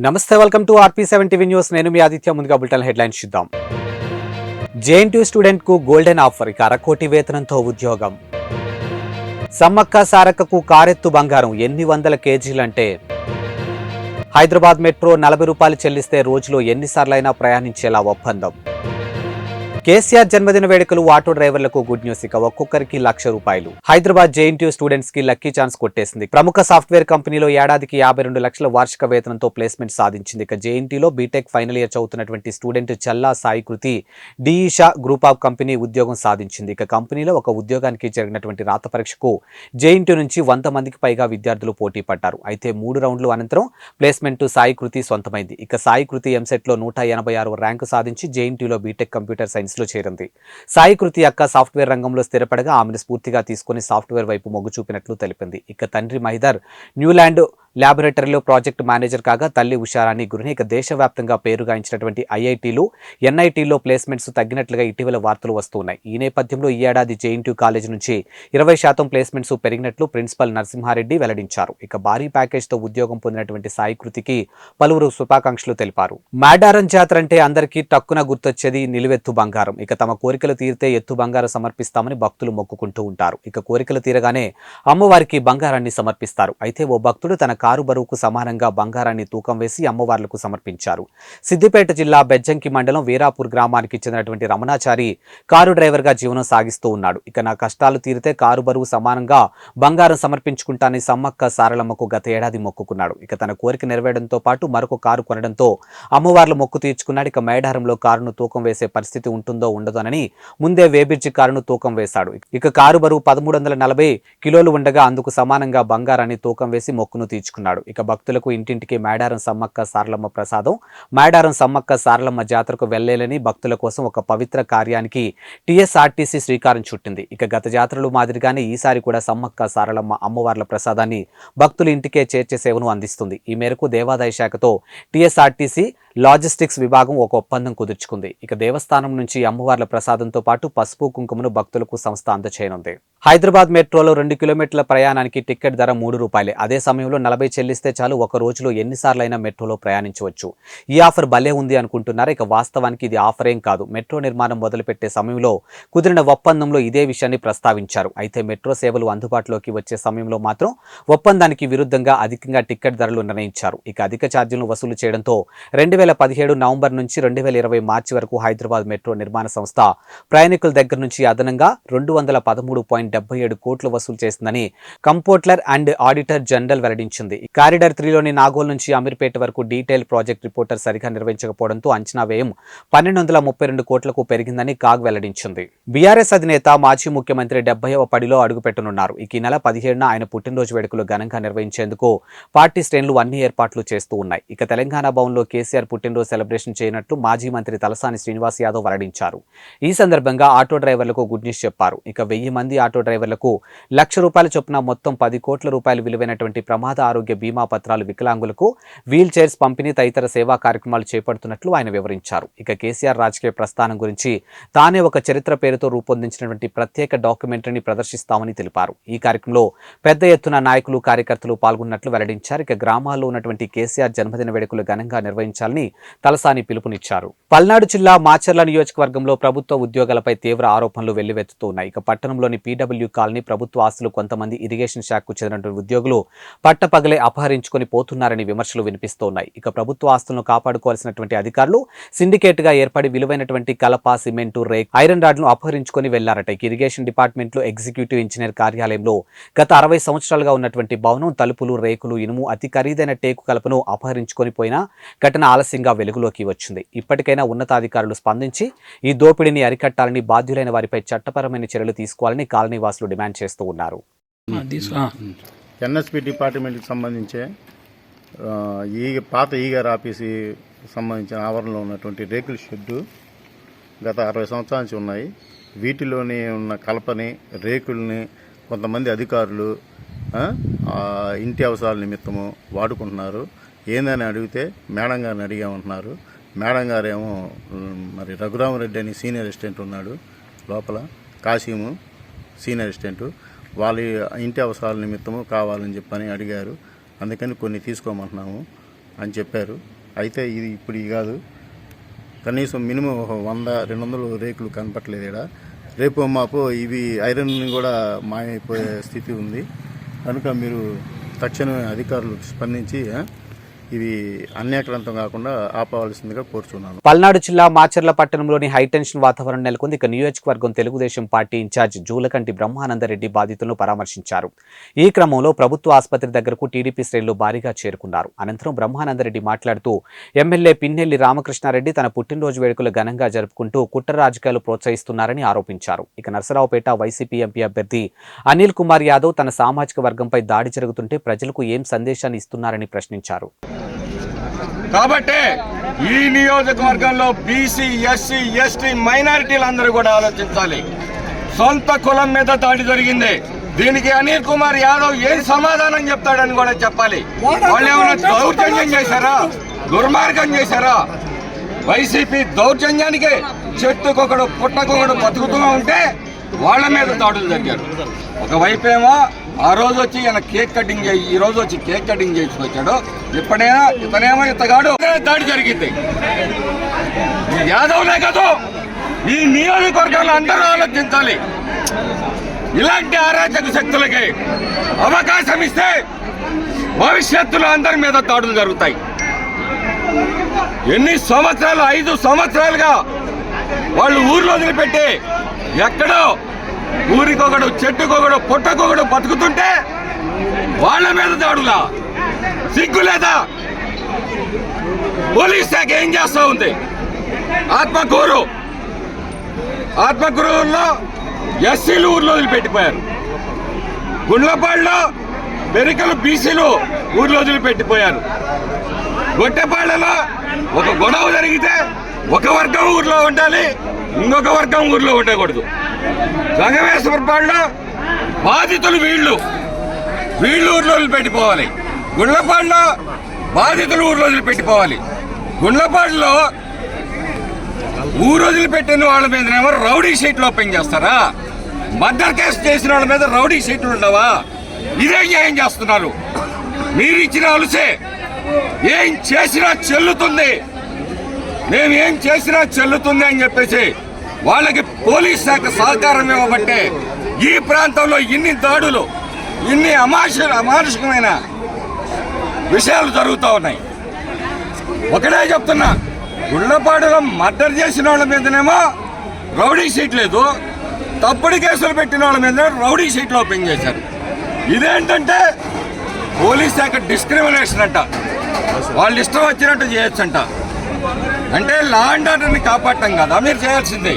నమస్తే, welcome to RP7 TV news. నేను మీ ఆదిత్య. ముందుగా బులెటిన్ హెడ్లైన్స్ చూద్దాం. JNTU స్టూడెంట్ కు గోల్డెన్ ఆఫర్, ఇక అరకోటి వేతనంతో ఉద్యోగం. సమ్మక్క సారక్కకు కారెత్తు బంగారం, ఎన్ని వందల కేజీలంటే? హైదరాబాద్ మెట్రో 40 రూపాయలు చెల్లిస్తే రోజులో ఎన్నిసార్లైనా ప్రయాణించేలా ఒప్పందం. కేసీఆర్ జన్మదిన వేడుకలు ఆటో డ్రైవర్లకు గుడ్ న్యూస్, ఇక ఒక్కొక్కరికి ₹1,00,000. హైదరాబాద్ JNTU స్టూడెంట్స్ కి లక్కీ ఛాన్స్ కొట్టేసింది. ప్రముఖ సాఫ్ట్వేర్ కంపెనీలో ఏడాదికి 52 లక్షల వార్షిక వేతనంతో ప్లేస్మెంట్ సాధించింది. ఇక JNTUలో బీటెక్ ఫైనల్ ఇయర్ చదువుతున్నటువంటి student Challa Saikriti D E Shaw group of company ఉద్యోగం సాధించింది. ఇక కంపెనీలో ఒక ఉద్యోగానికి జరిగినటువంటి రాత పరీక్షకు JNTU నుంచి 100 మందికి పైగా విద్యార్థులు పోటీ పడ్డారు. అయితే 3 రౌండ్లు అనంతరం ప్లేస్మెంట్ సాయికృతి సొంతమైంది. ఇక సాయికృతి ఎంసెట్ లో 186 ర్యాంకు సాధించి JNTUలో బీటెక్ కంప్యూటర్ సైన్స్ లో చేరింది. సాయికృతి అక్క సాఫ్ట్వేర్ రంగంలో స్థిరపడగా ఆమెను స్ఫూర్తిగా తీసుకుని సాఫ్ట్వేర్ వైపు మొగ్గు చూపినట్లు తెలిపింది. ఇక తండ్రి మహిదర్ న్యూలాండ్ ల్యాబొరేటరీలో ప్రాజెక్ట్ మేనేజర్ కాగా తల్లి ఉషారాణి గురిని ఇక దేశవ్యాప్తంగా పేరుగాంచినటువంటి IITలు NITలో ప్లేస్మెంట్స్ తగ్గినట్లుగా ఇటీవల వార్తలు వస్తున్నాయి. ఈ నేపథ్యంలో ఈ ఏడాది JNTU కాలేజీ నుంచి 20% ప్లేస్మెంట్స్ పెరిగినట్లు ప్రిన్సిపల్ నరసింహారెడ్డి వెల్లడించారు. ఇక భారీ ప్యాకేజ్తో ఉద్యోగం పొందినటువంటి సాయికృతికి పలువురు శుభాకాంక్షలు తెలిపారు. మేడారం జాతర అంటే అందరికీ టక్కున గుర్తొచ్చేది నిలువెత్తు బంగారం. ఇక తమ కోరికలు తీరితే ఎత్తు బంగారం సమర్పిస్తామని భక్తులు మొక్కుకుంటూ ఉంటారు. ఇక కోరికలు తీరగానే అమ్మవారికి బంగారాన్ని సమర్పిస్తారు. అయితే ఓ భక్తుడు తన కారు బరువుకు సమానంగా బంగారాన్ని తూకం వేసి అమ్మవార్లకు సమర్పించారు. సిద్దిపేట జిల్లా బెజ్జంకి మండలం వీరాపూర్ గ్రామానికి చెందినటువంటి రమణాచారి కారు డ్రైవర్గా జీవనం సాగిస్తూ ఉన్నాడు. ఇక నా కష్టాలు తీరితే కారు బరువు సమానంగా బంగారం సమర్పించుకుంటానని సమ్మక్క సారలమ్మకు గత ఏడాది మొక్కుకున్నాడు. ఇక తన కోరిక నెరవేరడంతో పాటు మరొక కారు కొనడంతో అమ్మవార్ల మొక్కు తీర్చుకున్నాడు. ఇక మేడారంలో కారును తూకం వేసే పరిస్థితి ఉంటుందో ఉండదోనని ముందే వేబిర్జి కారును తూకం వేశాడు. ఇక కారు బరువు 1340 కిలోలు ఉండగా అందుకు సమానంగా బంగారాన్ని తూకం వేసి మొక్కును తీర్చుకున్నాడు. ఇక భక్తులకు ఇంటింటికి మేడారం సమ్మక్క సారలమ్మ ప్రసాదం, మేడారం సమ్మక్క సారలమ్మ జాతరకు వెళ్లేలని భక్తుల కోసం ఒక పవిత్ర కార్యానికి TSRTC శ్రీకారం చుట్టింది. ఇక గత జాతరలు మాదిరిగానే ఈసారి కూడా సమ్మక్క సారలమ్మ అమ్మవార్ల ప్రసాదాన్ని భక్తుల ఇంటికే చేర్చే సేవను అందిస్తుంది. ఈ మేరకు దేవాదాయ శాఖతో TSRTC లాజిస్టిక్స్ విభాగం ఒక ఒప్పందం కుదుర్చుకుంది. ఇక దేవస్థానం నుంచి అమ్మవార్ల ప్రసాదంతో పాటు పసుపు కుంకుమను భక్తులకు సంస్థ అందచేయనుంది. హైదరాబాద్ మెట్రోలో 2 కిలోమీటర్ల ప్రయాణానికి టికెట్ ధర ₹3. అదే సమయంలో 40 చెల్లిస్తే చాలు ఒక రోజులో ఎన్నిసార్లైనా మెట్రోలో ప్రయాణించవచ్చు. ఈ ఆఫర్ భలే ఉంది అనుకుంటున్నారు. ఇక వాస్తవానికి ఇది ఆఫర్ ఏం కాదు. మెట్రో నిర్మాణం మొదలుపెట్టే సమయంలో కుదిరిన ఒప్పందంలో ఇదే విషయాన్ని ప్రస్తావించారు. అయితే మెట్రో సేవలు అందుబాటులోకి వచ్చే సమయంలో మాత్రం ఒప్పందానికి విరుద్ధంగా అధికంగా టికెట్ ధరలు నిర్ణయించారు. ఇక అధిక ఛార్జీలను వసూలు చేయడంతో 2017 నవంబర్ నుంచి 2020 మార్చి వరకు హైదరాబాద్ మెట్రో నిర్మాణ సంస్థ ప్రయాణికుల దగ్గర నుంచి అదనంగా 213.77 కోట్లు వసూలు చేసిందని కంపోర్ట్లర్ అండ్ ఆడిటర్ జనరల్ వెల్లడించింది. కారిడార్ 3లోని నాగోల్ నుంచి అమీర్పేట వరకు డీటెయిల్ ప్రాజెక్ట్ రిపోర్టర్ సరిగా నిర్వహించకపోవడంతో అంచనా వ్యయం 1232 కోట్లకు పెరిగిందని కాగ్ వెల్లడించింది. బీఆర్ఎస్ అధినేత మాజీ ముఖ్యమంత్రి 70వ పడిలో అడుగుపెట్టనున్నారు. ఈ నెల 17న ఆయన పుట్టినరోజు వేడుకలు ఘనంగా నిర్వహించేందుకు పార్టీ శ్రేణులు అన్ని ఏర్పాట్లు చేస్తూ ఉన్నాయి. ఇక తెలంగాణ భవన్లో కేసీఆర్ పుట్టినరోజు సెలబ్రేషన్ చేయనట్లు మాజీ మంత్రి తలసాని శ్రీనివాస్ యాదవ్ వెల్లడించారు. ఈ సందర్భంగా ఆటో డ్రైవర్లకు గుడ్ న్యూస్ చెప్పారు. ఇక 1000 మంది ఆటో డ్రైవర్లకు ₹1,00,000 చొప్పున మొత్తం ₹10 కోట్ల విలువైనటువంటి ప్రమాద ఆరోగ్య బీమా పత్రాలు, వికలాంగులకు వీల్ చైర్స్ పంపిణీ తదితర సేవా కార్యక్రమాలు చేపడుతున్నట్లు ఆయన వివరించారు. ఇక కేసీఆర్ రాజకీయ ప్రస్థానం గురించి తానే ఒక చరిత్ర పేరుతో రూపొందించినటువంటి ప్రత్యేక డాక్యుమెంటరీని ప్రదర్శిస్తామని తెలిపారు. ఈ కార్యక్రమంలో పెద్ద ఎత్తున నాయకులు, కార్యకర్తలు పాల్గొన్నట్లు వెల్లడించారు. ఇక గ్రామాల్లో ఉన్నటువంటి కేసీఆర్ జన్మదిన వేడుకలు ఘనంగా నిర్వహించాలని తలసాని పిలుపునిచ్చారు. పల్నాడు జిల్లా మాచర్ల నియోజకవర్గంలో ప్రభుత్వ ఉద్యోగాలపై తీవ్ర ఆరోపణలు వెల్లువెత్తుతున్నాయి. ఇక పట్టణంలోని PW కాలనీ ప్రభుత్వ ఆస్తులు కొంతమంది ఇరిగేషన్ శాఖకు చెందినటువంటి ఉద్యోగులు పట్టపగలే అపహరించుకొని పోతున్నారని విమర్శలు వినిపిస్తున్నాయి. ఇక ప్రభుత్వ ఆస్తులను కాపాడుకోవాల్సినటువంటి అధికారులు సిండికేట్ గా ఏర్పడి విలువైనటువంటి కలప, సిమెంటు, రేక్, ఐరన్ రాడ్లను అపహరించుకొని వెళ్లారట. ఇరిగేషన్ డిపార్ట్మెంట్ లో ఎగ్జిక్యూటివ్ ఇంజనీర్ కార్యాలయంలో గత 60 సంవత్సరాలుగా ఉన్నటువంటి భవనం తలుపులు, రేకులు, ఇనుము, అతి ఖరీదైన టేకు కలపను అపహరించుకొని పోయిన ఘటన ఆలస్యంగా వెలుగులోకి వచ్చింది. ఇప్పటికైనా ఉన్నతాధికారులు స్పందించి ఈ దోపిడీని అరికట్టాలని, బాధ్యులైన వారిపై చట్టపరమైన చర్యలు తీసుకోవాలని కాలనీ వాసులు డిమాండ్ చేస్తూ ఉన్నారు. NSP డిపార్ట్మెంట్కి సంబంధించే పాత ఈగర్ ఆఫీసు సంబంధించిన ఆవరణలో ఉన్నటువంటి రేకుల షెడ్డు గత 60 సంవత్సరాల నుంచి ఉన్నాయి. వీటిలోని ఉన్న కలపని, రేకుల్ని కొంతమంది అధికారులు ఇంటి అవసరాల నిమిత్తము వాడుకుంటున్నారు. ఏందని అడిగితే మేడం గారిని అడిగామంటున్నారు. మేడం గారేమో మరి రఘురామరెడ్డి అని సీనియర్ అసిస్టెంట్ ఉన్నాడు లోపల, కాశీము సీనియర్ అసిస్టెంటు, వాళ్ళ ఇంటి అవసరాల నిమిత్తము కావాలని చెప్పని అడిగారు. అందుకని కొన్ని తీసుకోమంటున్నాము. అని చెప్పారు. అయితే ఇది ఇప్పుడు కాదు, కనీసం మినిమం 100-200 రేకులు కనపట్లేదు ఇక్కడ. రేపు మాపు ఇవి ఐరన్ కూడా మాయమైపోయే స్థితి ఉంది. కనుక మీరు తక్షణమే అధికారులు స్పందించి ఇవి అన్యాక్రాంతం కాకుండా ఆపవలసిందిగా కోరుచున్నాను. పల్నాడు జిల్లా మాచర్ల పట్టణంలోని హైటెన్షన్ వాతావరణం నెలకొంది. ఇక నియోజకవర్గం తెలుగుదేశం పార్టీ ఇన్ఛార్జ్ జూలకంటి బ్రహ్మానందరెడ్డి బాధితులను పరామర్శించారు. ఈ క్రమంలో ప్రభుత్వ ఆసుపత్రి దగ్గరకు టీడీపీ శ్రేణులు భారీగా చేరుకున్నారు. అనంతరం బ్రహ్మానందరెడ్డి మాట్లాడుతూ ఎమ్మెల్యే పిన్నెల్లి రామకృష్ణారెడ్డి తన పుట్టినరోజు వేడుకలు ఘనంగా జరుపుకుంటూ కుట్ర రాజకీయాలు ప్రోత్సహిస్తున్నారని ఆరోపించారు. ఇక నర్సరావుపేట వైసీపీ ఎంపీ అభ్యర్థి అనిల్ కుమార్ యాదవ్ తన సామాజిక వర్గంపై దాడి జరుగుతుంటే ప్రజలకు ఏం సందేశాన్ని ఇస్తున్నారని ప్రశ్నించారు. కాబట్టి ఈ నియోజకవర్గంలో బీసీ, ఎస్సీ, ఎస్టీ మైనారిటీలందరూ కూడా ఆలోచించాలి. సొంత కులం మీద దాడి జరిగింది. దీనికి అనిల్ కుమార్ యాదవ్ ఏం సమాధానం చెప్తాడని కూడా చెప్పాలి. వాళ్ళు ఏమైనా దౌర్జన్యం చేశారా, దుర్మార్గం చేశారా? వైసీపీ దౌర్జన్యానికి చెట్టుకొకడు పుట్టకొకడు బతుకుతూ ఉంటే వాళ్ళ మీద దాడులు జరిగారు. ఒకవైపు ఏమో ఆ రోజు వచ్చి ఈయన కేక్ కటింగ్ చేయి, ఈ రోజు వచ్చి కేక్ కటింగ్ చేసుకొచ్చాడు. ఇప్పుడైనా ఇతనేమో ఇతగాడు దాడి జరిగింది. యాదవ్లే కాదు, ఈ నియోజకవర్గంలో అందరూ ఆలోచించాలి. ఇలాంటి అరాచక శక్తులకి అవకాశం ఇస్తే భవిష్యత్తులో అందరి మీద దాడులు జరుగుతాయి. ఎన్ని సంవత్సరాలు, 5 సంవత్సరాలుగా వాళ్ళు ఊర్లో వదిలిపెట్టి ఎక్కడో ఊరికొకడు, చెట్టుకొకడు, పుట్టకొకడు బతుకుతుంటే వాళ్ళ మీద దాడులా? సిగ్గు లేదా? పోలీస్ శాఖ ఏం చేస్తా ఉంది? ఆత్మకూరులో ఎస్సీలు ఊర్లో వదిలిపెట్టిపోయారు. గుండ్లపాడులో పెరికలు బీసీలు ఊర్లో వదిలిపెట్టిపోయారు. గొట్టెపాళ్లలో ఒక గొడవ జరిగితే ఒక వర్గం ఊర్లో ఉండాలి, ఇంకొక వర్గం ఊర్లో ఉండకూడదు. గంగవేశ్వరపాడులో బాధితులు వీళ్ళు ఊర్లో వదిలిపెట్టిపోవాలి. గుండ్లపాడులో బాధితులు ఊర్లో వదిలిపెట్టిపోవాలి. గుండ్లపాడులో ఊరు వదిలిపెట్టిన వాళ్ళ మీదనేమో రౌడీ షీట్లు ఓపెన్ చేస్తారా? మర్డర్ కేసు చేసిన వాళ్ళ మీద రౌడీ షీట్లు ఉండవా? ఇదే ఏం చేస్తున్నారు? మీరు ఇచ్చిన అలుసే ఏం చేసినా చెల్లుతుంది, మేము ఏం చేసినా చెల్లుతుంది అని చెప్పేసి వాళ్ళకి పోలీస్ శాఖ సహకారం ఇవ్వబట్టే ఈ ప్రాంతంలో ఇన్ని దాడులు, ఇన్ని అమానుషికమైన విషయాలు జరుగుతూ ఉన్నాయి. ఒకటే చెప్తున్నా, గుళ్ళపాడులో మర్డర్ చేసిన వాళ్ళ మీదనేమో రౌడీ షీట్ లేదు, తప్పుడు కేసులు పెట్టిన వాళ్ళ మీద రౌడీ షీట్లు ఓపెన్ చేశారు. ఇదేంటంటే పోలీస్ శాఖ డిస్క్రిమినేషన్ అంట, వాళ్ళు ఇష్టం వచ్చినట్టు చేయొచ్చంట. అంటే లా అండ్ ఆర్డర్ని కాపాడటం కదా మీరు చేయాల్సింది.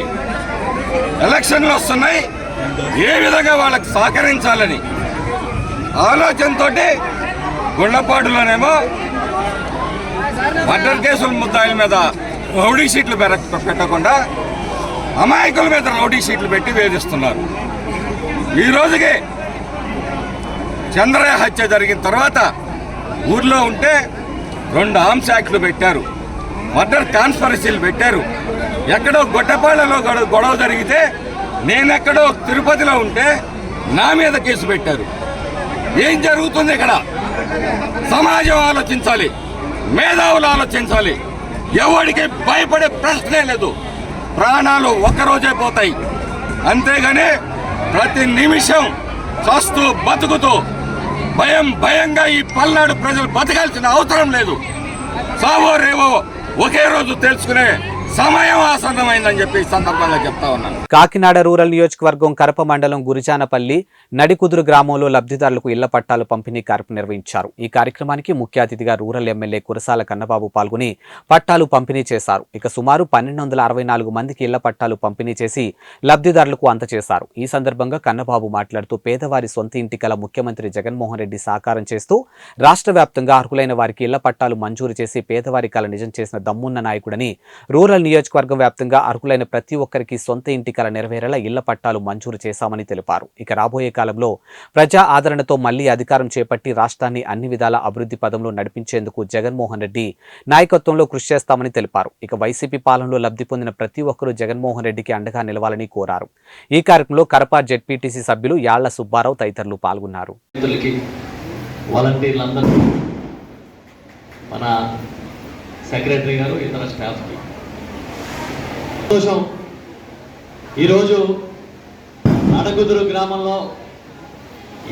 ఎలక్షన్లు వస్తున్నాయి, ఏ విధంగా వాళ్ళకి సహకరించాలని ఆలోచనతో గుళ్ళపాడులోనేమో మర్డర్ కేసుల ముద్దాయిల మీద రౌడీ షీట్లు పెట్టకుండా అమాయకుల మీద రౌడీ షీట్లు పెట్టి వేధిస్తున్నారు. ఈ రోజుకి చంద్రయ్య హత్య జరిగిన తర్వాత ఊర్లో ఉంటే 2 ఆర్మ్స్ యాక్ట్లు పెట్టారు, మర్డర్ కాన్స్పరసీలు పెట్టారు. ఎక్కడో గొట్టపాళ్లలో గొడవ జరిగితే నేనెక్కడో తిరుపతిలో ఉంటే నా మీద కేసు పెట్టారు. ఏం జరుగుతుంది ఇక్కడ? సమాజం ఆలోచించాలి, మేధావులు ఆలోచించాలి. ఎవరికి భయపడే ప్రశ్నే లేదు. ప్రాణాలు ఒక్కరోజే పోతాయి, అంతేగాని ప్రతి నిమిషం చస్తూ బతుకుతూ భయంగా ఈ పల్నాడు ప్రజలు బతకాల్సిన అవసరం లేదు. సావో రేవో ఒకే రోజు తెలుసుకునే సమయం ఆసన్నమైందని చెప్పి సందర్భంగా చెప్తా ఉన్నాను. కాకినాడ రూరల్ నియోజకవర్గం కరప మండలం గురిజానపల్లి నడికుదురు గ్రామంలో లబ్ధిదారులకు ఇళ్ల పట్టాలు పంపిణీ కార్యక్రమం నిర్వహించారు. ఈ కార్యక్రమానికి ముఖ్య అతిథిగా రూరల్ ఎమ్మెల్యే కురసాల కన్నబాబు పాల్గొని పట్టాలు పంపిణీ చేశారు. ఇక సుమారు 1264 మందికి ఇళ్ల పట్టాలు పంపిణీ చేసి లబ్ధిదారులకు అందజేశారు. ఈ సందర్భంగా కన్నబాబు మాట్లాడుతూ పేదవారి సొంత ఇంటి కల ముఖ్యమంత్రి జగన్మోహన్ రెడ్డి సాకారం చేస్తూ రాష్ట్ర వ్యాప్తంగా అర్హులైన వారికి ఇళ్ల పట్టాలు మంజూరు చేసి పేదవారి కల నిజం చేసిన దమ్మున్న నాయకుడని, రూరల్ నియోజకవర్గం వ్యాప్తంగా అర్హులైన ప్రతి ఒక్కరికి సొంత ఇంటి కల నెరవేరేలా ఇళ్ల పట్టాలు మంజూరు చేశామని తెలిపారు. ఇక రాబోయే కాలంలో ప్రజా ఆదరణతో మళ్లీ అధికారం చేపట్టి రాష్ట్రాన్ని అన్ని విధాల అభివృద్ధి పదంలో నడిపించేందుకు జగన్మోహన్ రెడ్డి నాయకత్వంలో కృషి చేస్తామని తెలిపారు. ఇక వైసీపీ పాలనలో లబ్ధి పొందిన ప్రతి ఒక్కరూ జగన్మోహన్ రెడ్డికి అండగా నిలవాలని కోరారు. ఈ కార్యక్రమంలో కరప జెడ్పీటీసీ సభ్యులు యాళ్ల సుబ్బారావు తదితరులు పాల్గొన్నారు. మన సెక్రటరీ గారు, ఇతర స్టాఫ్కి సంతోషం. ఈరోజు నడకుదురు గ్రామంలో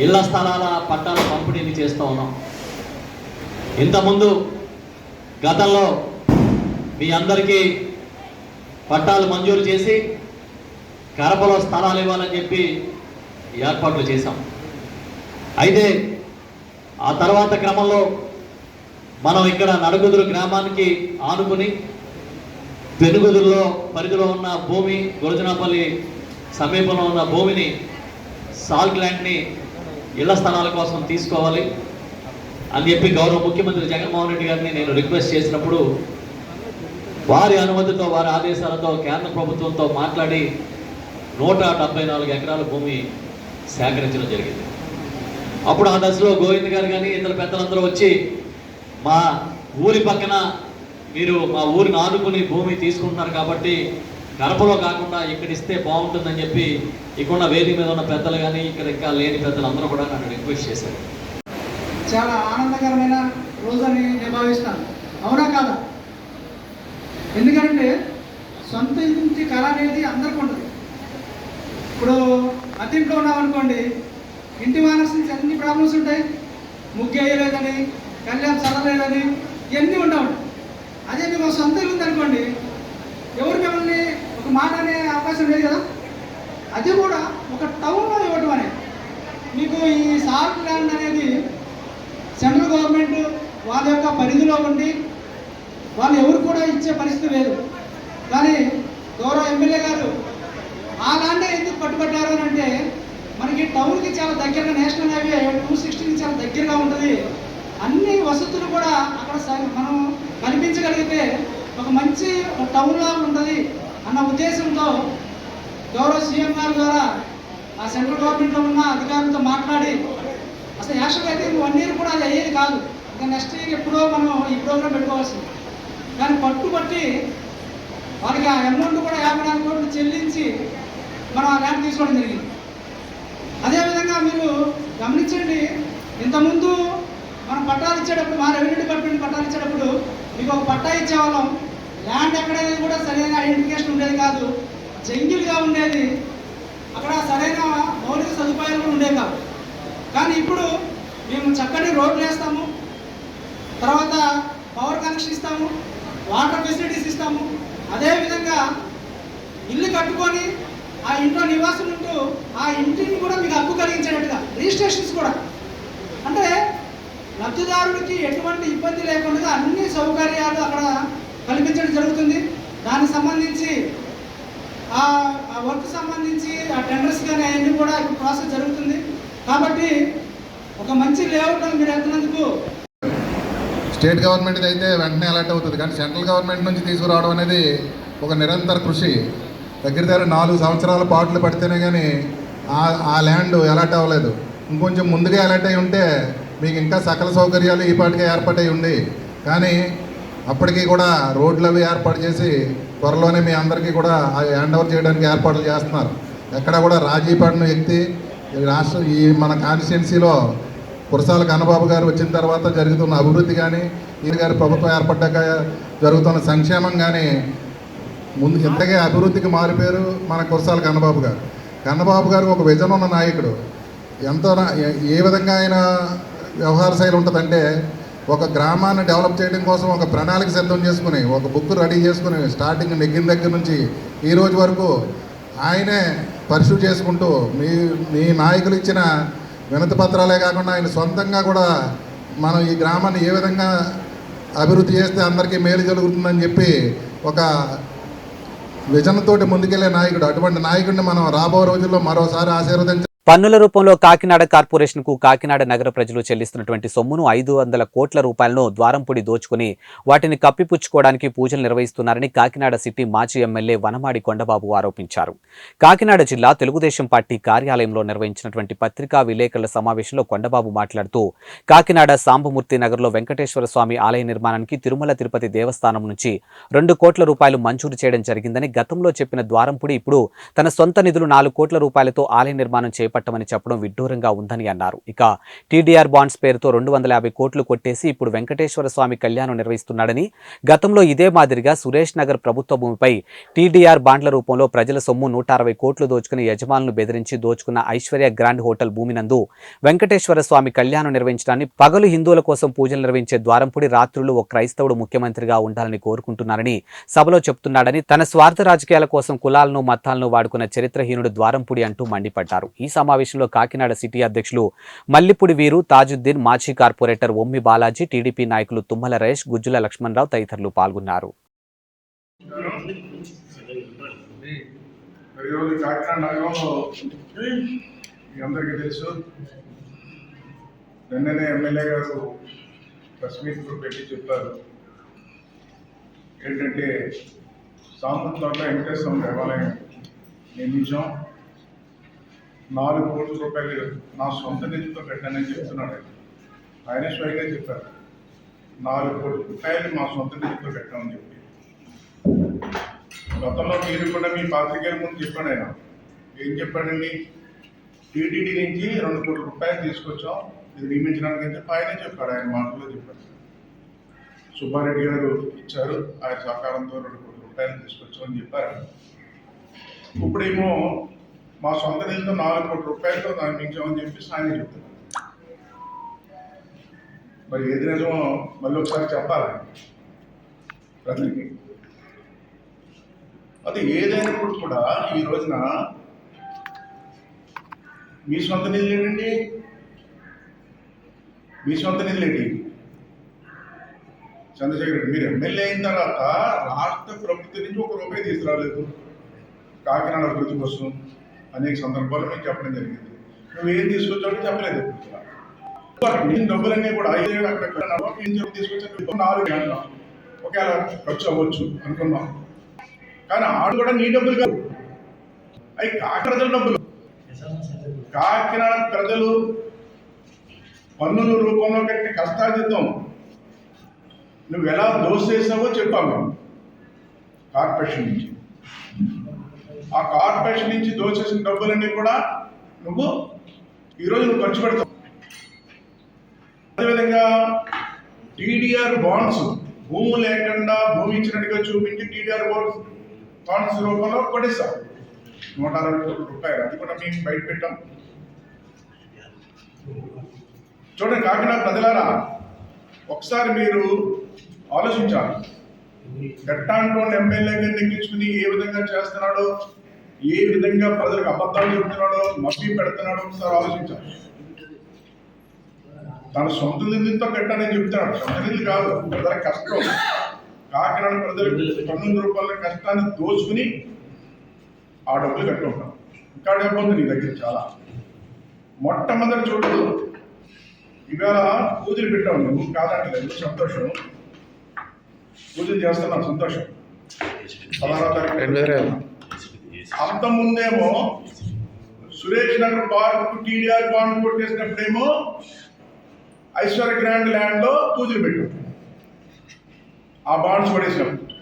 ఇళ్ల స్థలాల పట్టాల పంపిణీని చేస్తూ ఉన్నాం. ఇంతకుముందు గతంలో మీ అందరికీ పట్టాలు మంజూరు చేసి కడపలో స్థలాలు ఇవ్వాలని చెప్పి ఏర్పాట్లు చేశాం. అయితే ఆ తర్వాత క్రమంలో మనం ఇక్కడ నడకుదురు గ్రామానికి ఆనుకుని పెనుగుదురులో పరిధిలో ఉన్న భూమి, గురజనాపల్లి సమీపంలో ఉన్న భూమిని సాల్ట్ ల్యాండ్ని ఇళ్ల స్థలాల కోసం తీసుకోవాలి అని చెప్పి గౌరవ ముఖ్యమంత్రి జగన్మోహన్ రెడ్డి గారిని నేను రిక్వెస్ట్ చేసినప్పుడు వారి అనుమతితో, వారి ఆదేశాలతో కేంద్ర ప్రభుత్వంతో మాట్లాడి 174 ఎకరాల భూమి సేకరించడం జరిగింది. అప్పుడు ఆ దశలో గోవింద్ గారు కానీ ఇతర పెద్దలందరూ వచ్చి మా ఊరి పక్కన మీరు మా ఊరిని ఆనుకుని భూమి తీసుకుంటున్నారు కాబట్టి కడపలో కాకుండా ఇక్కడ ఇస్తే బాగుంటుందని చెప్పి ఇక్కడ వేదిక మీద ఉన్న పెద్దలు కానీ ఇక్కడ ఇంకా లేని పెద్దలు అందరూ కూడా నన్ను రిక్వెస్ట్ చేశారు. చాలా ఆనందకరమైన రోజని నేను భావిస్తాను. అవునా కాదా? ఎందుకంటే సొంత ఇంటి కళ అనేది అందరికీ ఉంటుంది. ఇప్పుడు అతింట్లో ఉన్నామనుకోండి, ఇంటి వానస్ నుంచి అన్ని ప్రాబ్లమ్స్ ఉంటాయి. ముగ్గు వేయలేదని, కళ్యాణం చదవలేదని, ఇవన్నీ ఉంటాయి. అదే మీకు సొంత ఇల్లు ఉందనుకోండి, ఎవరు మిమ్మల్ని ఒక మాట అనే అవకాశం లేదు కదా. అది కూడా ఒక టౌన్లో ఇవ్వడం అనేది. మీకు ఈ సాల్ట్ ల్యాండ్ అనేది సెంట్రల్ గవర్నమెంట్ వాళ్ళ యొక్క పరిధిలో ఉండి వాళ్ళు ఎవరు కూడా ఇచ్చే పరిస్థితి లేదు. కానీ గౌరవ ఎమ్మెల్యే గారు ఆ ల్యాండే ఎందుకు పట్టుబట్టారు అని అంటే, మనకి టౌన్కి చాలా దగ్గరగా నేషనల్ హైవే 260 చాలా దగ్గరగా ఉంటుంది. అన్ని వసతులు కూడా అక్కడ మనం కనిపించగలిగితే ఒక మంచి టౌన్ లాగా ఉంటుంది అన్న ఉద్దేశంతో గౌరవ సీఎం గారి ద్వారా ఆ సెంట్రల్ గవర్నమెంట్లో ఉన్న అధికారులతో మాట్లాడి, అసలు యాక్చువల్గా అయితే 1 ఇయర్ కూడా అది అయ్యేది కాదు. ఇంకా నెక్స్ట్ ఇయర్ ఎప్పుడో మనం ఈ ప్రోగ్రామ్ పెట్టుకోవాల్సింది. కానీ పట్టుబట్టి వాళ్ళకి ఆ అమౌంట్ కూడా 54 కోట్లు చెల్లించి మనం ఆ ల్యాండ్ తీసుకోవడం జరిగింది. అదేవిధంగా మీరు గమనించండి, ఇంతకుముందు మనం పట్టాలు ఇచ్చేటప్పుడు, మా రెవెన్యూ డిపార్ట్మెంట్ పట్టాలు ఇచ్చేటప్పుడు మీకు ఒక పట్టా ఇచ్చేవాళ్ళం. ల్యాండ్ ఎక్కడనేది కూడా సరైన ఐడెంటిఫికేషన్ ఉండేది కాదు, జంగిల్గా ఉండేది. అక్కడ సరైన మౌలిక సదుపాయాలు కూడా ఉండేవి కాదు. కానీ ఇప్పుడు మేము చక్కటి రోడ్లు వేస్తాము, తర్వాత పవర్ కనెక్షన్ ఇస్తాము, వాటర్ ఫెసిలిటీస్ ఇస్తాము. అదేవిధంగా ఇల్లు కట్టుకొని ఆ ఇంట్లో నివాసం ఉంటూ ఆ ఇంటిని కూడా మీకు హక్కు కలిగించేటట్టుగా రిజిస్ట్రేషన్స్ కూడా, అంటే లబ్ధిదారుడికి ఎటువంటి ఇబ్బంది లేకుండా అన్ని సౌకర్యాలు అక్కడ కల్పించడం జరుగుతుంది. దానికి సంబంధించి ఆ వర్క్ సంబంధించి ఆ టెండర్స్ కానీ అవన్నీ కూడా ఇప్పుడు ప్రాసెస్ జరుగుతుంది. కాబట్టి ఒక మంచి లేఅవుట్ మీరు వెళ్తున్నందుకు స్టేట్ గవర్నమెంట్ అయితే వెంటనే అలర్ట్ అవుతుంది, కానీ సెంట్రల్ గవర్నమెంట్ నుంచి తీసుకురావడం అనేది ఒక నిరంతర కృషి. దగ్గర 4 సంవత్సరాల పాటలు పడితేనే కానీ ఆ ల్యాండ్ అలర్ట్ అవ్వలేదు. ఇంకొంచెం ముందుగా అలర్ట్ అయి ఉంటే మీకు ఇంకా సకల సౌకర్యాలు ఈ పాటికే ఏర్పాటై ఉంది. కానీ అప్పటికీ కూడా రోడ్లు అవి ఏర్పాటు చేసి త్వరలోనే మీ అందరికీ కూడా హ్యాండ్ ఓవర్ చేయడానికి ఏర్పాట్లు చేస్తున్నారు. ఎక్కడ కూడా రాజీ పడిన వ్యక్తి ఈ మన కాన్స్టిట్యున్సీలో కురసాల కన్నబాబు గారు వచ్చిన తర్వాత జరుగుతున్న అభివృద్ధి కానీ, ఈయన గారి ప్రభుత్వం ఏర్పడ్డాక జరుగుతున్న సంక్షేమం కానీ ముందు ఇంతగా అభివృద్ధికి మారిపోయారు మన కురసాల కన్నబాబు గారు. కన్నబాబు గారు ఒక విజన్ ఉన్న నాయకుడు. ఎంతో ఏ విధంగా ఆయన వ్యవహార శైలి ఉంటుందంటే, ఒక గ్రామాన్ని డెవలప్ చేయడం కోసం ఒక ప్రణాళిక సిద్ధం చేసుకుని, ఒక బుక్ రెడీ చేసుకుని, స్టార్టింగ్ నెగ్గిన దగ్గర నుంచి ఈ రోజు వరకు ఆయనే పర్సూ చేసుకుంటూ మీ నాయకులు ఇచ్చిన వినతి పత్రాలే కాకుండా ఆయన సొంతంగా కూడా మనం ఈ గ్రామాన్ని ఏ విధంగా అభివృద్ధి చేస్తే అందరికీ మేలు జరుగుతుందని చెప్పి ఒక విజన్ తోటి ముందుకెళ్లే నాయకుడు. అటువంటి నాయకుడిని మనం రాబో రోజుల్లో మరోసారి ఆశీర్వదించాలి. పన్నుల రూపంలో కాకినాడ కార్పొరేషన్కు కాకినాడ నగర ప్రజలు చెల్లిస్తున్నటువంటి సొమ్మును 500 కోట్ల రూపాయలను ద్వారంపూడి దోచుకుని వాటిని కప్పిపుచ్చుకోవడానికి పూజలు నిర్వహిస్తున్నారని కాకినాడ సిటీ మాజీ ఎమ్మెల్యే వనమాడి కొండబాబు ఆరోపించారు. కాకినాడ జిల్లా తెలుగుదేశం పార్టీ కార్యాలయంలో నిర్వహించినటువంటి పత్రికా విలేకరుల సమావేశంలో కొండబాబు మాట్లాడుతూ, కాకినాడ సాంబమూర్తి నగర్లో వెంకటేశ్వర స్వామి ఆలయ నిర్మాణానికి తిరుమల తిరుపతి దేవస్థానం నుంచి 2 కోట్ల రూపాయలు మంజూరు చేయడం జరిగిందని, గతంలో చెప్పిన ద్వారంపూడి ఇప్పుడు తన సొంత నిధులు 4 కోట్ల రూపాయలతో ఆలయ నిర్మాణం చేపట్టమని చెప్పడం విడ్డూరంగా ఉందని అన్నారు. ఇక టీడీఆర్ బాండ్స్ పేరుతో 250 కోట్లు కొట్టేసి ఇప్పుడు వెంకటేశ్వర స్వామి కళ్యాణం నిర్వహిస్తున్నాడని, గతంలో ఇదే మాదిరిగా సురేష్ నగర్ ప్రభుత్వ భూమిపై టీడీఆర్ బాండ్ల రూపంలో ప్రజల సొమ్ము 160 కోట్లు దోచుకుని యజమానులను బెదిరించి దోచుకున్న ఐశ్వర్య గ్రాండ్ హోటల్ భూమినందు వెంకటేశ్వర స్వామి కళ్యాణం నిర్వహించడాన్ని, పగలు హిందువుల కోసం పూజలు నిర్వహించే ద్వారంపూడి, రాత్రులు ఓ క్రైస్తవుడు ముఖ్యమంత్రిగా ఉండాలని కోరుకుంటున్నారని సభలో చెప్తున్నాడని, తన స్వార్థ రాజకీయాల కోసం కులాలను మతాలను వాడుకున్న చరిత్రహీనుడు ద్వారంపూడి అంటూ మండిపడ్డారు. ఈ సమావేశంలో కాకినాడ సిటీ అధ్యక్షులు మల్లిపూడి వీరు, తాజుద్దీన్, మాజీ కార్పొరేటర్ ఒమ్మి బాలాజీ, టీడీపీ నాయకులు తుమ్మల రేష్, గుజ్జుల లక్ష్మణరావు తదితరులు పాల్గొన్నారు. ఈరోజు కాకినాడ నగరంలో మీ అందరికీ తెలుసు, నిన్ననే ఎమ్మెల్యే గారు ప్రెస్ మీట్ పెట్టి చెప్పారు. ఏంటంటే సాంస్కృతిక వెంకటేశ్వర దేవాలయం నిర్మించాం, 4 కోట్ల రూపాయలు నా సొంత నిధితో పెట్టానని చెప్తున్నాడు. ఆయన స్వయంగా చెప్పారు, 4 కోట్ల రూపాయలు మా సొంత నిధితో పెట్టామని చెప్పి. గతంలో మీరు కూడా మీ పాత్రికేయుల ముందు చెప్పాడు. ఆయన ఏం చెప్పాడండి, టీటీడీ నుంచి 2 కోట్ల రూపాయలు తీసుకొచ్చాం ఇది నియమించడానికి అని చెప్పి ఆయనే చెప్పాడు. ఆయన మాటల్లో చెప్పాడు. సుబ్బారెడ్డి గారు ఇచ్చారు, ఆయన సహకారంతో 2 కోట్ల రూపాయలు తీసుకొచ్చామని చెప్పారు. ఇప్పుడేమో మా సొంత నిధితో 4 కోట్ల రూపాయలతో నిర్మించామని చెప్పి ఆయన చెప్తున్నారు. మరి ఏది నిజమో మళ్ళీ ఒకసారి చెప్పాలి ప్రజలకి. అది ఏదైనప్పుడు కూడా ఈ రోజున మీ సొంత నిధులు ఏంటండి, మీ సొంత నిధులు ఏంటి? చంద్రశేఖర్ రెడ్డి మీరు ఎమ్మెల్యే అయిన తర్వాత రాష్ట్ర ప్రభుత్వం నుంచి 1 రూపాయి తీసుకురాలేదు కాకినాడ అభివృద్ధి కోసం. అనేక సందర్భాల్లో మీకు చెప్పడం జరిగింది. నువ్వు ఏం తీసుకొచ్చావు చెప్పలేదు. నేను డబ్బులన్నీ కూడా 5 ఏళ్ళు అక్కడ తీసుకొచ్చాను, 4 గంటలు ఒకవేళ ఖర్చు అవ్వచ్చు అనుకున్నాం. కానీ ఆడు కూడా నీ డబ్బులు కాదు, అవి కాకినాడ ప్రజల డబ్బులు. కాకినాడ ప్రజలు పన్నుల రూపంలో కట్టిన కష్టార్జితం నువ్వు ఎలా దోసేసావో చెప్పావు మేము. కార్పొరేషన్ నుంచి, ఆ కార్పొరేషన్ నుంచి దోచేసిన డబ్బులన్నీ కూడా ఈరోజు నువ్వు ఖర్చు పెడతావు. అదేవిధంగా టీడీఆర్ బాండ్స్ భూము లేకుండా భూమి ఇచ్చినట్టుగా చూపించి టీడీఆర్ బాండ్స్ రూపంలో కొట్టేస్తాం 160 కోట్ల రూపాయలు. అది కూడా మేము బయట పెట్టాం. చూడండి కాకినాడ ప్రజలారా, ఒకసారి మీరు ఆలోచించాలి. గట్టాంటోని ఎమ్మెల్యేగా నెగ్గించుకుని ఏ విధంగా చేస్తున్నాడో, ఏ విధంగా ప్రజలకు అబద్ధాలు చెబుతున్నాడో, మభ్య పెడుతున్నాడో ఒకసారి ఆలోచించాలి. తన సొంత నిధులతో కట్టానని చెప్తున్నాడు. సొంత నిధులు కాదు, ప్రజల కష్టం. కాకినాడ ప్రజలకు పన్నుల రూపాయల కష్టాన్ని దోచుకుని ఆ డబ్బులు కట్టుకుంటాం. ఇంకా డబ్బు ఉంది నీ దగ్గర చాలా. మొట్టమొదటి చూడు, ఇవాళ పూజలు పెట్టావు నువ్వు, కాదంటలేదు, సంతోషం. పూజలు చేస్తున్నావు, సంతోషం. 16వ తారీఖు. అంత ముందేమో Suresh Nagar park TDR bond కొట్టేసినప్పుడేమో ఐశ్వర్య గ్రాండ్ ల్యాండ్లో పూజలు పెట్టాం. ఆ బాండ్స్ పడేసినప్పుడు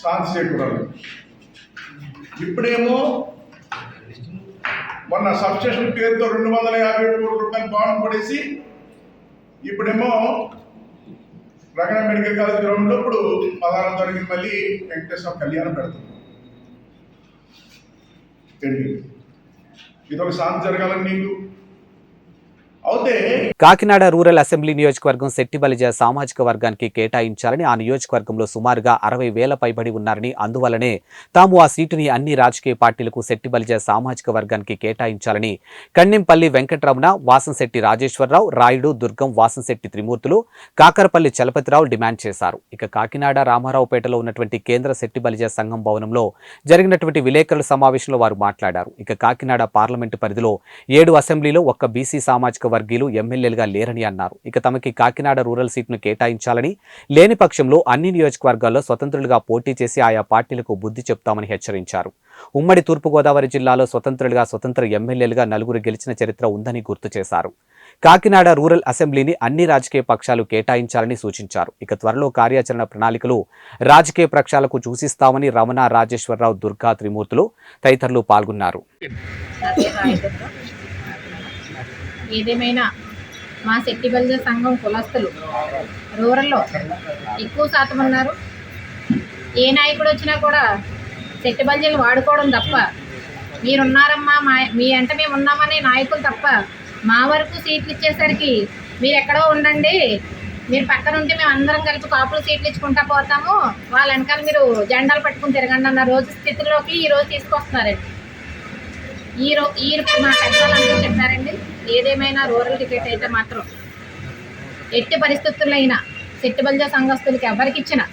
శాంతిశేఖర్. ఇప్పుడేమో మొన్న సబ్స్టేషన్ పేరుతో 250 కోట్ల రూపాయలు బాండ్ పడేసి ఇప్పుడేమో రగణ మెడికల్ కాలేజ్ గ్రౌండ్లో ఇప్పుడు 16వ తారీఖు మళ్ళీ వెంకటేశ్వర కళ్యాణం పెడతాం. ఏంటి ఇదొక శాంతి జరగాలని నీకు అవుతే. కాకినాడ రూరల్ అసెంబ్లీ నియోజకవర్గం శెట్టిబలిజ సామాజిక వర్గానికి కేటాయించాలని, ఆ నియోజకవర్గంలో సుమారుగా 60,000 పైబడి ఉన్నారని, అందువల్లనే తాము ఆ సీటుని అన్ని రాజకీయ పార్టీలకు శెట్టిబలిజ సామాజిక వర్గానికి కేటాయించాలని కన్నెంపల్లి వెంకటరమణ, వాసంశెట్టి రాజేశ్వరరావు, రాయుడు, దుర్గం, వాసంశెట్టి త్రిమూర్తులు, కాకరపల్లి చలపతిరావు డిమాండ్ చేశారు. ఇక కాకినాడ రామారావుపేటలో ఉన్నటువంటి కేంద్ర శెట్టిబలిజ సంఘం భవనంలో జరిగినటువంటి విలేకరుల సమావేశంలో వారు మాట్లాడారు. ఇక కాకినాడ పార్లమెంటు పరిధిలో 7 అసెంబ్లీలో ఒక్క బీసీ సామాజిక వర్గీయులు ఎమ్మెల్యేలుగా లేరని అన్నారు. ఇక తమకి కాకినాడ రూరల్ సీట్ను కేటాయించాలని, లేని పక్షంలో అన్ని నియోజకవర్గాల్లో స్వతంత్రులుగా పోటీ చేసి ఆయా పార్టీలకు బుద్ధి చెప్తామని హెచ్చరించారు. ఉమ్మడి తూర్పుగోదావరి జిల్లాలో స్వతంత్ర ఎమ్మెల్యేలుగా 4 గెలిచిన చరిత్ర ఉందని గుర్తు చేశారు. కాకినాడ రూరల్ అసెంబ్లీని అన్ని రాజకీయ పక్షాలు కేటాయించాలని సూచించారు. ఇక త్వరలో కార్యాచరణ ప్రణాళికలు రాజకీయ పక్షాలకు సూచిస్తామని రమణ, రాజేశ్వరరావు, దుర్గా, త్రిమూర్తులు తదితరులు పాల్గొన్నారు. ఏదేమైనా మా శెట్టి బలిజ సంఘం కులస్తులు రూరల్లో ఎక్కువ శాతం ఉన్నారు. ఏ నాయకుడు వచ్చినా కూడా శెట్టి బలిజలు వాడుకోవడం తప్ప, మీరున్నారమ్మా మీ అంట మేము ఉన్నామనే నాయకులు తప్ప, మా వరకు సీట్లు ఇచ్చేసరికి మీరు ఎక్కడో ఉండండి, మీరు పక్కన ఉంటే మేము అందరం కలిపి కాపులు సీట్లు ఇచ్చుకుంటా పోతాము, వాళ్ళ వెనకాల మీరు జెండాలు పట్టుకుని తిరగండి అన్న రోజు స్థితిలోకి ఈరోజు తీసుకొస్తున్నారండి. ఈ మా పెద్దవాళ్ళందరూ చెప్పారండి. ఏదేమైనా రూరల్ టికెట్ అయితే మాత్రం ఎట్టి పరిస్థితుల్లో అయినా శెట్టి బలిజ సంఘస్థులకి ఎవరికి ఇచ్చినా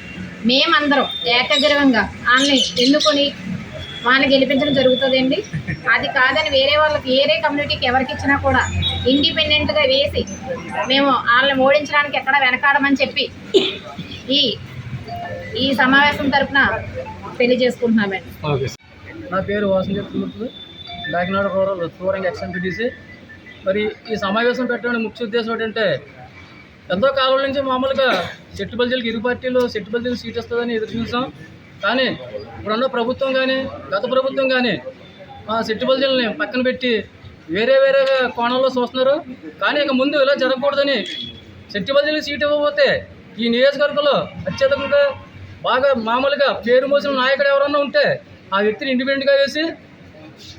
మేమందరం ఏకగ్రీవంగా వాళ్ళని ఎన్నుకొని వాళ్ళని గెలిపించడం జరుగుతుందండి. అది కాదని వేరే కమ్యూనిటీకి ఎవరికి ఇచ్చినా కూడా ఇండిపెండెంట్గా వేసి మేము వాళ్ళని ఓడించడానికి ఎక్కడ వెనకాడమని చెప్పి ఈ సమావేశం తరఫున తెలియజేసుకుంటున్నామండి. నా పేరు వాసంతి, కాకినాడ రూరల్ రూరంగ్ ఎక్స్ఎంపీటీసీ. మరి ఈ సమావేశం పెట్టడానికి ముఖ్య ఉద్దేశం ఏంటంటే, ఎంతో కాలం నుంచి మామూలుగా శెట్టి బలిజలకు ఇరు పార్టీలు శెట్టి బలిజలకు సీట్ వస్తుందని ఎదురు చూసాం. కానీ ఇప్పుడున్న ప్రభుత్వం కానీ గత ప్రభుత్వం కానీ మా శెట్టి బలిజల్ని పక్కన పెట్టి వేరే కోణంలో చూస్తున్నారు. కానీ ఇక ముందు ఇలా జరగకూడదని శెట్టి బలిజలకు సీట్ ఇవ్వకపోతే ఈ నియోజకవర్గంలో అత్యధికంగా బాగా మామూలుగా పేరు మోసిన నాయకుడు ఎవరన్నా ఉంటే ఆ వ్యక్తిని ఇండిపెండెంట్గా వేసి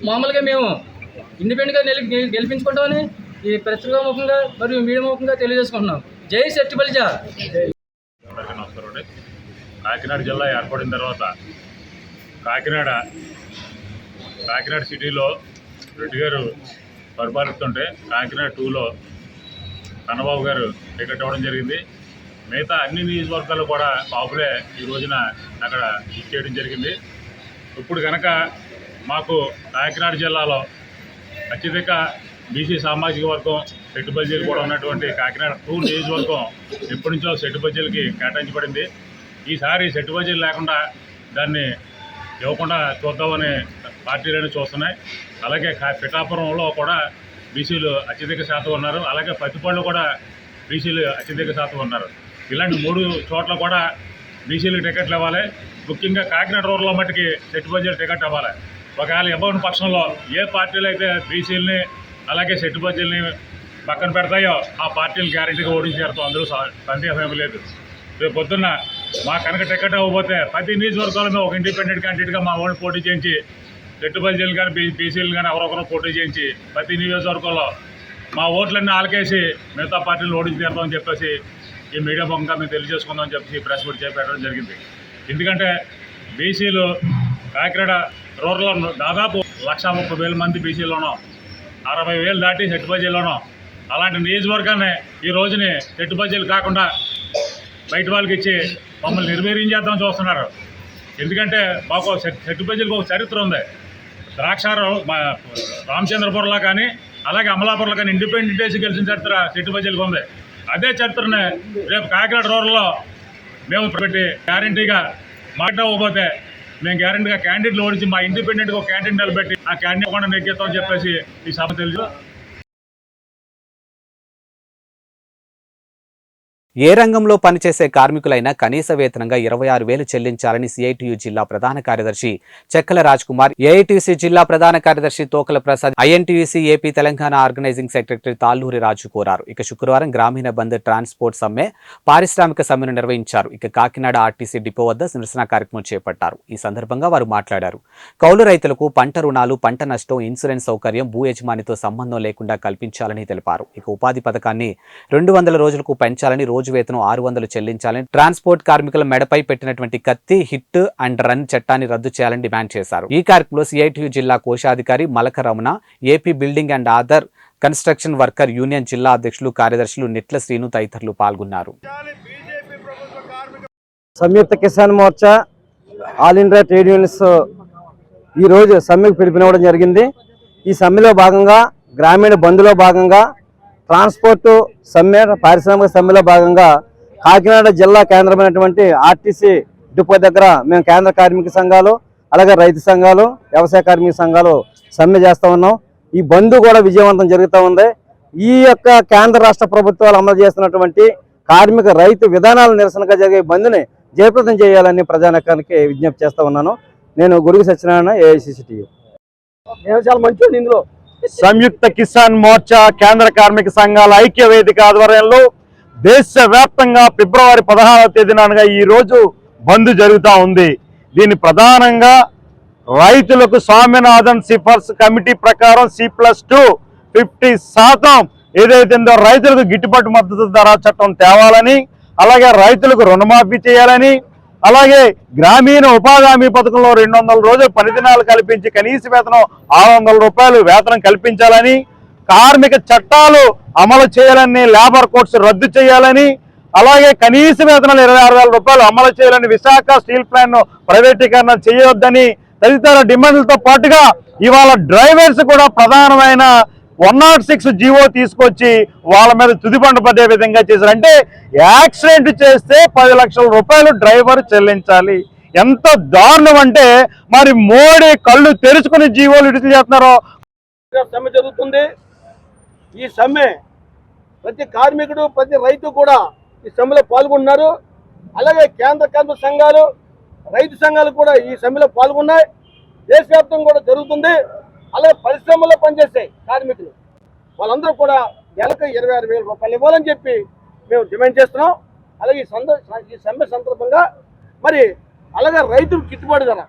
మామూలుగా మేము ఇండిపెండెంట్గా గెలిపించుకుంటామని ఈ పత్రికాముఖంగా మరియు మీడియా ముఖంగా తెలియజేసుకుంటున్నాం. జై శెట్టి బలిజ. కాకినాడ జిల్లా ఏర్పడిన తర్వాత కాకినాడ సిటీలో రెడ్డి గారు పరిపాలిస్తుంటే కాకినాడ 2లో కన్నబాబు గారు టికెట్ ఇవ్వడం జరిగింది. మిగతా అన్ని నియోజకవర్గాలు కూడా బాబులే ఈ రోజున అక్కడ ఇచ్చేయడం జరిగింది. ఇప్పుడు కనుక మాకు కాకినాడ జిల్లాలో అత్యధిక బీసీ సామాజిక వర్గం శెట్టి బలిజలు కూడా ఉన్నటువంటి కాకినాడ 2 నియోజకవర్గం ఎప్పటి నుంచో శెట్టి బలిజలకి కేటాయించబడింది. ఈసారి శెట్టి బలిజలు లేకుండా దాన్ని ఇవ్వకుండా చూద్దామని పార్టీలను చూస్తున్నాయి. అలాగే పిఠాపురంలో కూడా బీసీలు అత్యధిక శాతం ఉన్నారు. అలాగే పత్తిపళ్ళు కూడా బీసీలు అత్యధిక శాతం ఉన్నారు. ఇలాంటి 3 చోట్ల కూడా బీసీలకు టికెట్లు ఇవ్వాలి. ముఖ్యంగా కాకినాడ రూరల్లో మట్టుకి శెట్టి బలిజలు టికెట్ ఇవ్వాలి. ఒకవేళ ఇవ్వని పక్షంలో ఏ పార్టీలు అయితే బీసీలని అలాగే శెట్టి బలిజల్ని పక్కన పెడతాయో ఆ పార్టీలు గ్యారెంటీగా ఓడించేస్తాం. అందులో సందేహం ఏమీ లేదు. రేపు పొద్దున్న మా కనుక టికెట్ ఇవ్వకపోతే ప్రతి నియోజకవర్గాల్లో ఒక ఇండిపెండెంట్ క్యాండిడేట్గా మా ఓటు పోటీ చేయించి శెట్టి బలిజలు కానీ బీసీలు కానీ ఎవరొకరు పోటీ చేయించి ప్రతి నియోజకవర్గంలో మా ఓట్లన్నీ ఆలకేసి మిగతా పార్టీలు ఓడించి తీరుతామని చెప్పేసి ఈ మీడియా ముఖంగా మేము తెలియజేసుకుందామని చెప్పేసి ప్రెస్ మీట్ చేపట్టడం జరిగింది. ఎందుకంటే బీసీలు కాకినాడ రూరల్లో దాదాపు 130,000 మంది బీసీలోనూ 60,000 దాటి శెట్టి బలిజల్లోనూ. అలాంటి నియోజకవర్గాన్ని ఈ రోజుని శెట్టి బలిజలు కాకుండా బయట వాళ్ళకి ఇచ్చి మమ్మల్ని నిర్వీర్యం చేద్దామని చూస్తున్నారు. ఎందుకంటే మాకు శెట్టి బలిజలకు ఒక చరిత్ర ఉంది. ద్రాక్షారం రామచంద్రపురంలో కానీ అలాగే అమలాపురంలో కానీ ఇండిపెండెంట్ వేసి గెలిచిన చరిత్ర శెట్టి బలిజలకు ఉంది. అదే చరిత్రనే రేపు కాకినాడ రూరల్లో మేము పెట్టి గ్యారంటీగా మాట్లాడకపోతే మేము గ్యారంటీగా క్యాండిడేట్లు ఓడించి మా ఇండిపెండెంట్గా ఒక క్యాండిడేట్ నిలబెట్టి ఆ క్యాండిడేట్ కూడా నెగ్గిస్తామని చెప్పేసి ఈ సభ తెలుసు. ఏ రంగంలో పనిచేసే కార్మికులైనా కనీస వేతనంగా 26,000 చెల్లించాలని సిఐటియు జిల్లా ప్రధాన కార్యదర్శి చెక్కల రాజ్ కుమార్, ఏఐటియుసి జిల్లా ప్రధాన కార్యదర్శి Tokala Prasad, INTUC AP Telangana organising secretary Talluri Raju కోరారు. ఇక శుక్రవారం గ్రామీణ బంద్ ట్రాన్స్పోర్ట్ సమ్మె, పారిశ్రామిక సమ్మెను నిర్వహించారు. ఇక కాకినాడ ఆర్టీసీ డిపో వద్ద నిరసన కార్యక్రమం చేపట్టారు. ఈ సందర్భంగా వారు మాట్లాడారు. కౌలు రైతులకు పంట రుణాలు, పంట నష్టం, ఇన్సూరెన్స్ సౌకర్యం భూ యజమానితో సంబంధం లేకుండా కల్పించాలని తెలిపారు. ఇక ఉపాధి పథకాన్ని 200 రోజులకు పెంచాలని, రోజు వేతనం 600 చెల్లించాలని, ట్రాన్స్పోర్ట్ కార్మికుల మెడపై పెట్టినటువంటి కత్తి, హిట్ అండ్ రన్ చట్టాన్ని రద్దు చేయాలని డిమాండ్ చేశారు. ఈ కార్యక్రమంలో సిఐటియు జిల్లా కోశాధికారి Malaka Ramana, AP building and other construction worker union జిల్లా అధ్యక్షులు, కార్యదర్శులు నిట్ల శ్రీను తదితరులు పాల్గొన్నారు. Samyukta Kisan Morcha, all India trade unions ఈ రోజు సమ్మెకు పిలుపునివ్వడం జరిగింది. ఈ సమ్మెలో భాగంగా గ్రామీణ బంద్లో భాగంగా ట్రాన్స్పోర్టు సమ్మె, పారిశ్రామిక సమ్మెలో భాగంగా కాకినాడ జిల్లా కేంద్రమైనటువంటి ఆర్టీసీ డిపో దగ్గర మేము కేంద్ర కార్మిక సంఘాలు, అలాగే రైతు సంఘాలు, వ్యవసాయ కార్మిక సంఘాలు సమ్మె చేస్తూ ఉన్నాం. ఈ బంద్ కూడా విజయవంతం జరుగుతూ ఉంది. ఈ యొక్క కేంద్ర రాష్ట్ర ప్రభుత్వాలు అమలు చేస్తున్నటువంటి కార్మిక రైతు విధానాల నిరసనగా జరిగే బంద్ని జయప్రదం చేయాలని ప్రజానీకానికి విజ్ఞప్తి చేస్తూ ఉన్నాను. నేను గురుగు సత్యనారాయణ, AICCT. నేను చాలా మంచి ఇందులో సంయుక్త కిసాన్ మోర్చా కేంద్ర కార్మిక సంఘాల ఐక్య వేదిక ఆధ్వర్యంలో దేశవ్యాప్తంగా ఫిబ్రవరి 16వ తేదీన ఈ రోజు బంద్ జరుగుతూ ఉంది. దీని ప్రధానంగా రైతులకు స్వామినాథన్ సిఫార్సు కమిటీ ప్రకారం C+2 50% ఏదైతే రైతులకు గిట్టుబాటు మద్దతు ధర చట్టం తేవాలని, అలాగే రైతులకు రుణమాఫీ చేయాలని, అలాగే గ్రామీణ ఉపాధి హామీ పథకంలో 200 రోజులు పని దినాలు కల్పించి కనీస వేతనం 600 రూపాయలు వేతనం కల్పించాలని, కార్మిక చట్టాలు అమలు చేయాలని, లేబర్ కోడ్స్ రద్దు చేయాలని, అలాగే కనీస వేతనాలు 26,000 రూపాయలు అమలు చేయాలని, విశాఖ స్టీల్ ప్లాంట్ ను ప్రైవేటీకరణ చేయొద్దని తదితర డిమాండ్లతో పాటుగా ఇవాళ డ్రైవర్స్ కూడా ప్రధానమైన 106 జీవో తీసుకొచ్చి వాళ్ళ మీద తుదిబండ పడే విధంగా చేశారు. అంటే యాక్సిడెంట్ చేస్తే 10 లక్షల రూపాయలు డ్రైవర్ చెల్లించాలి. ఎంత దారుణం అంటే మరి మోడీ కళ్ళు తెరుచుకుని జీవోలు విడుదల చేస్తున్నారో. సమ్మె జరుగుతుంది. ఈ సమ్మె ప్రతి కార్మికుడు, ప్రతి రైతు కూడా ఈ సమ్మెలో పాల్గొన్నారు. అలాగే కేంద్ర కార్మిక సంఘాలు, రైతు సంఘాలు కూడా ఈ సమ్మెలో పాల్గొన్నాయి. దేశవ్యాప్తంగా కూడా జరుగుతుంది. అలాగే పరిశ్రమల్లో పనిచేసే కార్మికులు వాళ్ళందరూ కూడా నెలకు 26,000 రూపాయలు ఇవ్వాలని చెప్పి మేము డిమాండ్ చేస్తున్నాం. అలాగే ఈ సమ్మె సందర్భంగా మరి అలాగే రైతులకు గిట్టుబాటు ధర,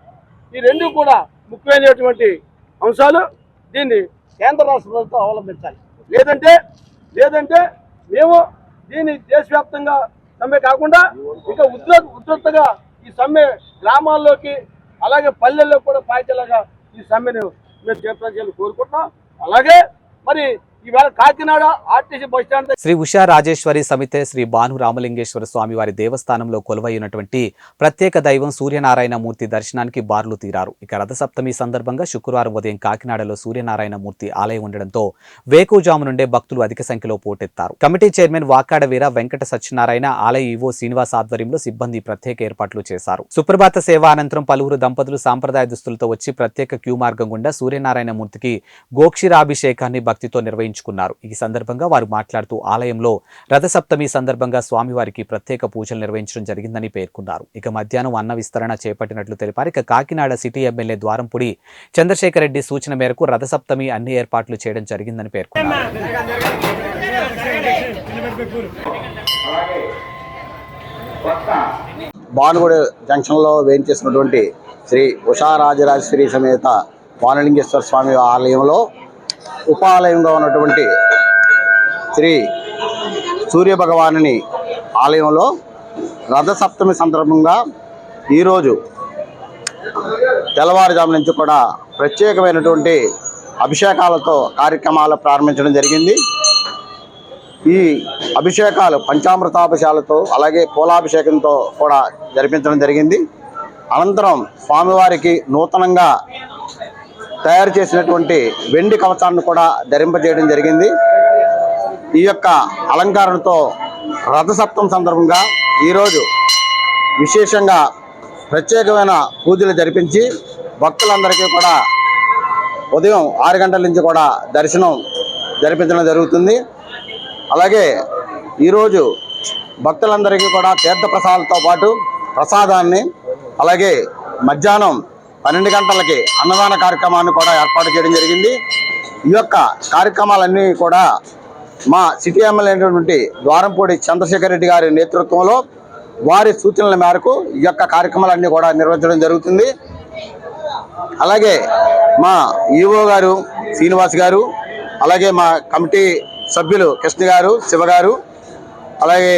ఈ రెండు కూడా ముఖ్యమైనటువంటి అంశాలు. దీన్ని కేంద్ర రాష్ట్ర ప్రభుత్వం అవలంబించాలి. లేదంటే మేము దీన్ని దేశవ్యాప్తంగా సమ్మె కాకుండా ఇంకా ఉధృతంగా ఈ సమ్మె గ్రామాల్లోకి అలాగే పల్లెల్లో కూడా పాయించేలాగా ఈ సమ్మెను మేము జయప్రదం కోరుకుంటున్నాం. అలాగే మరి ఇవాళ Kakinada RTC bus stand Sri Usha Rajeshwari సమితే శ్రీ భాను రామలింగేశ్వర స్వామి వారి దేవస్థానంలో కొలువైనటువంటి ప్రత్యేక దైవం సూర్యనారాయణ మూర్తి దర్శనానికి బారులు తీరారు. ఇక రథసప్తమి సందర్భంగా శుక్రవారం ఉదయం కాకినాడలో సూర్యనారాయణ మూర్తి ఆలయం ఉండడంతో వేకువజాము నుండే భక్తులు అధిక సంఖ్యలో పోటెత్తారు. కమిటీ చైర్మన్ వాకాడ వీర వెంకట సత్యనారాయణ, ఆలయ ఈవో శ్రీనివాస్ ఆధ్వర్యంలో సిబ్బంది ప్రత్యేక ఏర్పాట్లు చేశారు. సుప్రభాత సేవ అనంతరం పలువురు దంపతులు సాంప్రదాయ దుస్తులతో వచ్చి ప్రత్యేక క్యూ మార్గం గుండా సూర్యనారాయణ మూర్తికి గోక్షీరాభిషేకాన్ని భక్తితో నిర్వహించారు. ఈ సందర్భంగా వారు మాట్లాడుతూ ఆలయంలో రథసప్తమి సందర్భంగా స్వామివారికి ప్రత్యేక పూజలు నిర్వహించడం జరిగిందని పేర్కొన్నారు. ఇక మధ్యాహ్నం అన్న విస్తరణ చేపట్టినట్లు తెలిపారు. ఇక కాకినాడ సిటీ ఎమ్మెల్యే ద్వారంపూడి చంద్రశేఖర్ రెడ్డి సూచన మేరకు రథసప్తమి అన్ని ఏర్పాట్లు చేయడం జరిగిందని పేర్కొన్నారు. భానుగుడి జంక్షన్లో వేయించేసినటువంటి శ్రీ ఉషారాజరాజేశ్వరి సమేత భానులింగేశ్వర స్వామి ఆలయంలో ఉపాలయంగా ఉన్నటువంటి శ్రీ సూర్యభగవానుని ఆలయంలో రథసప్తమి సందర్భంగా ఈరోజు తెల్లవారుజాము నుంచి కూడా ప్రత్యేకమైనటువంటి అభిషేకాలతో కార్యక్రమాలు ప్రారంభించడం జరిగింది. ఈ అభిషేకాలు పంచామృతాభిషేకాలతో అలాగే పూలాభిషేకంతో కూడా జరిపించడం జరిగింది. అనంతరం స్వామివారికి నూతనంగా తయారు చేసినటువంటి వెండి కవచాన్ని కూడా ధరింపజేయడం జరిగింది. ఈ యొక్క అలంకారంతో రథసప్తమి సందర్భంగా ఈరోజు విశేషంగా ప్రత్యేకమైన పూజలు జరిపించి భక్తులందరికీ కూడా ఉదయం 6 గంటల నుంచి కూడా దర్శనం జరిపించడం జరుగుతుంది. అలాగే ఈరోజు భక్తులందరికీ కూడా తీర్థప్రసాదాలతో పాటు ప్రసాదాన్ని, అలాగే మధ్యాహ్నం 12 గంటలకి అన్నదాన కార్యక్రమాన్ని కూడా ఏర్పాటు చేయడం జరిగింది. ఈ యొక్క కార్యక్రమాలన్నీ కూడా మా సిటీ ఎమ్మెల్యే అయినటువంటి ద్వారంపూడి చంద్రశేఖర్ రెడ్డి గారి నేతృత్వంలో వారి సూచనల మేరకు ఈ యొక్క కార్యక్రమాలన్నీ కూడా నిర్వహించడం జరుగుతుంది. అలాగే మా ఈవో గారు శ్రీనివాస్ గారు, అలాగే మా కమిటీ సభ్యులు కృష్ణ గారు, శివ గారు, అలాగే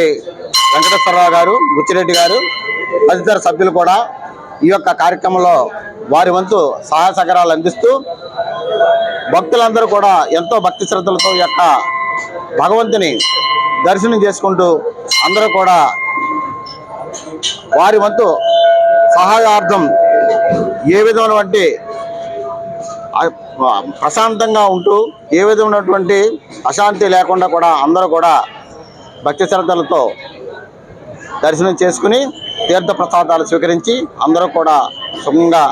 వెంకటేశ్వరరావు గారు, బుచ్చిరెడ్డి గారు తదితర సభ్యులు కూడా ఈ యొక్క కార్యక్రమంలో వారి వంతు సహాయ సహకారాలు అందిస్తూ భక్తులందరూ కూడా ఎంతో భక్తి శ్రద్ధలతో ఈ యొక్క భగవంతుని దర్శనం చేసుకుంటూ అందరూ కూడా వారి వంతు సహాయార్థం ఏ విధమైనటువంటి ప్రశాంతంగా ఉంటూ ఏ విధమైనటువంటి అశాంతి లేకుండా కూడా అందరూ కూడా భక్తి శ్రద్ధలతో దర్శనం చేసుకుని తీర్థ ప్రసాదాలు స్వీకరించి అందరూ కూడా సుఖంగా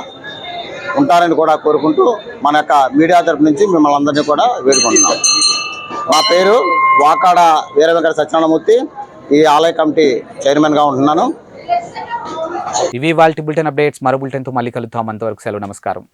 ఉంటారని కూడా కోరుకుంటూ మన యొక్క మీడియా తరపు నుంచి మిమ్మల్ని అందరినీ కూడా వేడుకుంటున్నాం. మా పేరు వాకాడ వీర వెంకట సత్యనారాయణమూర్తి, ఈ ఆలయ కమిటీ చైర్మన్గా ఉంటున్నాను. ఇవి వాళ్ళ బులెటిన్ అప్డేట్స్. మరో బులెటిన్తో మళ్ళీ కలుద్దాం. అంతవరకు సెలవు, నమస్కారం.